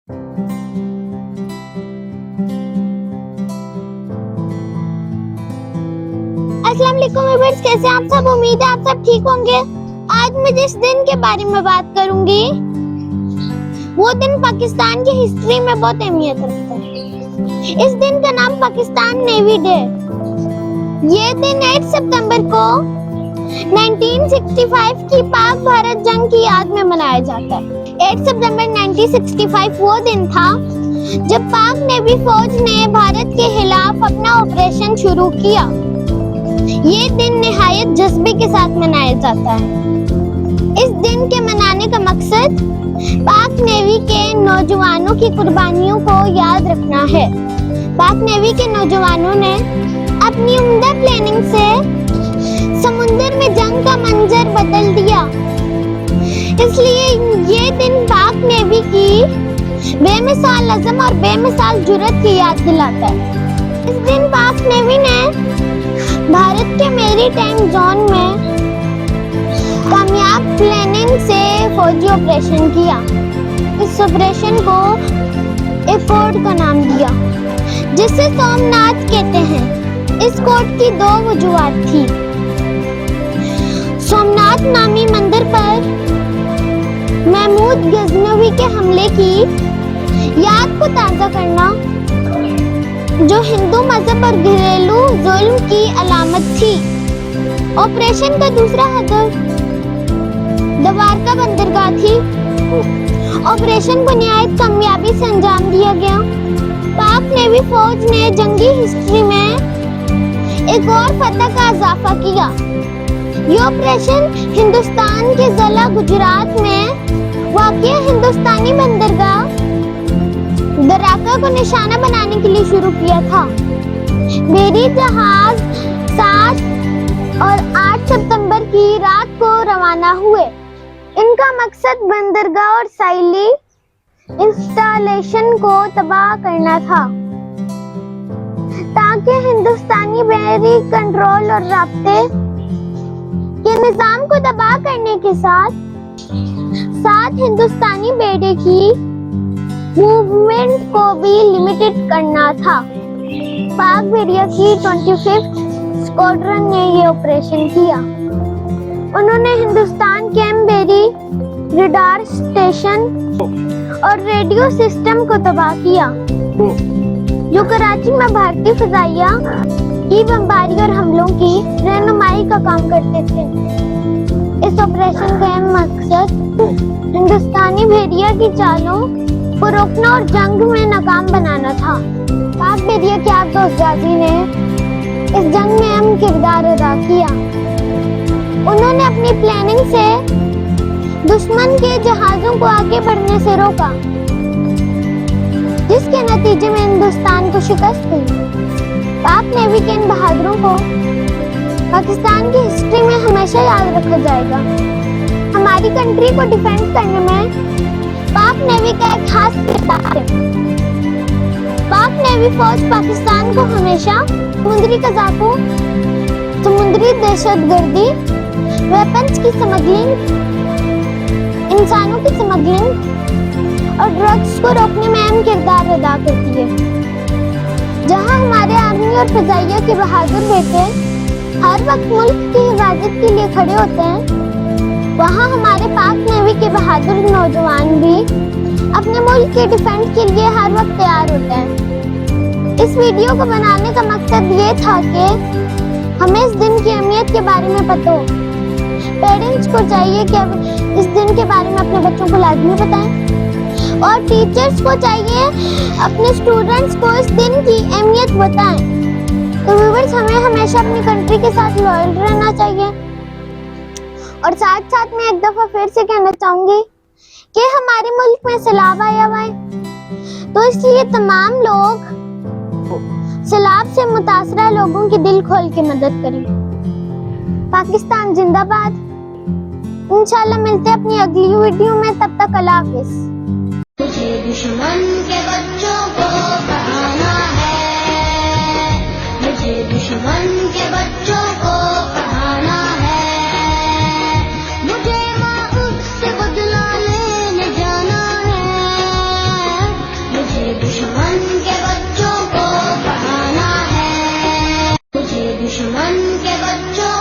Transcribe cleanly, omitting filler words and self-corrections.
अस्सलाम वालेकुम व्यूअर्स, कैसे हैं आप सब? उम्मीद है आप सब ठीक होंगे। आज मैं जिस दिन के बारे में बात करूंगी वो दिन पाकिस्तान की हिस्ट्री में बहुत अहमियत रखता है। इस दिन का नाम पाकिस्तान नेवी डे। ये दिन 8 सितंबर को 1965 की पाक भारत जंग की याद में मनाया जाता है। 8 सितंबर 1965 वो दिन था जब पाक नेवी फौज ने भारत के खिलाफ अपना ऑपरेशन शुरू किया। ये दिन निहायत जज्बे के साथ मनाया जाता है। इस दिन के मनाने का मकसद पाक नेवी के नौजवानों की कुर्बानियों को याद रखना है। पाक नेवी के नौजवानों ने अपनी उम्दा प्लानिंग से समुद्र में जंग का मंजर बदल दिया। इसलिए ये दिन पाक नेवी की बेमिसाल अज़म और बेमिसाल जुर्रत की याद दिलाता है। इस दिन पाक नेवी ने भारत के मैरीटाइम जोन में कामयाब प्लानिंग से फौजी ऑपरेशन किया। इस ऑपरेशन को एफोर्ड का नाम दिया, जिसे सोमनाथ कहते हैं। इस कोड की 2 वजूहात थी। सोमनाथ नामी मंदिर पर महमूद गजनवी के हमले की याद को ताज़ा करना, जो हिंदू मजहब और घरेलू जुल्म की अलामत थी। ऑपरेशन का दूसरा हदफ द्वारका बंदरगाह थी। ऑपरेशन को निहायत कामयाबी से अंजाम दिया गया। पाक नेवी फौज ने जंगी हिस्ट्री में एक और फतह का इजाफा किया। ये ऑपरेशन हिंदुस्तान के जिला गुजरात में वाक़िया हिंदुस्तानी बंदरगाह द्वारका को निशाना बनाने के लिए शुरू किया था। मेरी जहाज 7 और 8 सितंबर की रात को रवाना हुए। इनका मकसद बंदरगाह और साइली इंस्टॉलेशन को तबाह करना था, ताकि हिंदुस्तानी बहरी कंट्रोल और राब्ते के निजाम को तबाह करने के साथ हिंदुस्तानी बेड़े की मूवमेंट को भी लिमिटेड करना था। पाक भेड़िया की 25th स्क्वाड्रन ने ये ऑपरेशन किया। उन्होंने हिंदुस्तान के एम्बेरी रडार स्टेशन और रेडियो सिस्टम को तबाह किया, जो कराची में भारतीय फजाइया की बमबारी और हमलों की रहनुमाई का काम करते थे। इस ऑपरेशन का मकसद हिंदुस्तानी भेड़िया की चालों को रोकना और जंग में नाकाम बनाना था। पाक भेड़िया के आबदोज गाजी ने इस जंग में अहम किरदार अदा किया। उन्होंने अपनी प्लानिंग से दुश्मन के जहाजों को आगे बढ़ने से रोका, जिसके नतीजे में हिंदुस्तान को शिकस्त हुई। पाक नेवी के इन बहादुरों को पाकिस्तान की हिस्ट्री में हमेशा याद रखा जाएगा। हमारी कंट्री को डिफेंड करने में पाक नेवी का एक खास किरदार है। पाक नेवी फौज पाकिस्तान को हमेशा समुद्री कज़ाकों, समुद्री दहशतगर्दी, वेपन्स की स्मगलिंग, इंसानों की स्मगलिंग और ड्रग्स को रोकने में अहम किरदार अदा करती है। जहां हमारे आर्मी और फजाइया के बहादुर बेटे हर वक्त मुल्क की हिफाजत के लिए खड़े होते हैं, वहाँ हमारे पाक नेवी के बहादुर नौजवान भी अपने मुल्क के डिफेंस के लिए हर वक्त तैयार होते हैं। इस वीडियो को बनाने का मकसद ये था कि हमें इस दिन की अहमियत के बारे में पता हो। पेरेंट्स को चाहिए कि इस दिन के बारे में अपने बच्चों को लाजमी बताएं, और टीचर्स को चाहिए अपने स्टूडेंट्स को इस दिन की अहमियत बताएं। तो व्यूअर्स, हमें हमेशा अपनी कंट्री के साथ लॉयल रहना चाहिए। और साथ साथ में एक दफा फिर से कहना चाहूंगी कि हमारे मुल्क में सैलाब आया हुआ है, तो इसलिए तमाम लोग सैलाब से मुतासरा लोगों की दिल खोल के मदद करें। पाकिस्तान जिंदाबाद। इंशाल्लाह मिलते हैं अपनी अगली वीडियो में, तब तक अल्लाह हाफिज। मुझे दुश्मन के बच्चों को पढ़ाना है, मुझे दुश्मन के बच्चों को पढ़ाना है, मुझे माँ उससे बदला लेने जाना है। دشمن کے بچوں